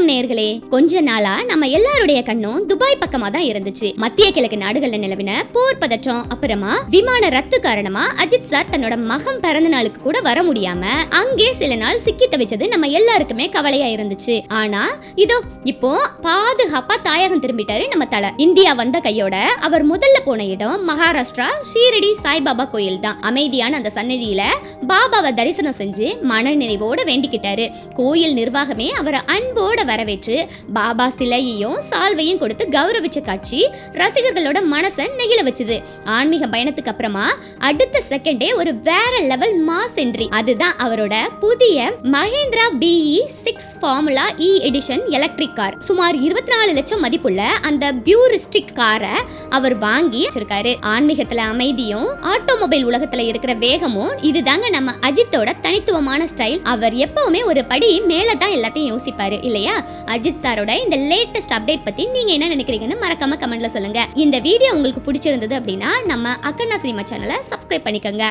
வணக்கம் நேயர்களே. கொஞ்ச நாளா நம்ம எல்லாருடைய கண்ணும் துபாய் பக்கமா தான் இருந்துச்சு. மத்திய கிழக்கு நாடுகள்ல நிலவின போர் பதற்றம், அப்புறமா விமான ரத்து காரணமா அஜித் சார் தன்னோட மகன் பிறந்த நாளுக்கு கூட வர முடியாம அங்கே சில நாள் சிக்கி தவிச்சது நம்ம எல்லாருக்குமே கவலையா இருந்துச்சு. ஆனா இதோ இப்போ பாதுகாப்பா தாயகம் திரும்பிட்டாரு நம்ம தல. இந்தியா வந்த கையோட அவர் முதல்ல போன இடம் மகாராஷ்டிரா ஷீரடி சாய்பாபா கோயில் தான். அமைதியான அந்த சன்னதியில பாபாவை தரிசனம் செஞ்சு மன நிறைவோட வேண்டிக்கிட்டாரு. கோயில் நிர்வாகமே அவரை அன்போட வரவேற்று பாபா சிலையையும் சால்வையும் கொடுத்து கௌரவிச்ச காட்சி ரசிகர்களோட மனசை நெகிழ வச்சுது. ஆன்மீக பயணத்துக்கு அப்புறமா அடுத்த செகண்டே ஒரு வேற லெவல் மாஸ் என்ட்ரி. அதுதான் அவரோட புதிய Mahindra BE 6 formula E edition electric car. சுமார் 24 லட்சம் மதிப்புள்ள அந்த பியூரிஸ்டிக் காரை அவர் வாங்கி வச்சிருக்காரு. ஆன்மீகத்துல அமைதியும் ஆட்டோமொபைல் உலகத்துல இருக்கிற வேகமும் இதுதாங்க நம்ம அஜித்தோட தனித்துவமான ஸ்டைல். அவர் எப்பவுமே ஒரு படி மேலதான் எல்லாத்தையும் யோசிப்பாரு இல்லையா? அஜித் சாரோட இந்த லேட்டஸ்ட் அப்டேட் பத்தி நீங்க என்ன நினைக்கிறீங்கன்னு மறக்காம கமெண்ட்ல சொல்லுங்க. இந்த வீடியோ உங்களுக்கு பிடிச்சிருந்தது அப்படின்னா நம்ம அக்கன்னா சினிமா சேனலை சப்ஸ்கிரைப் பண்ணிக்கோங்க.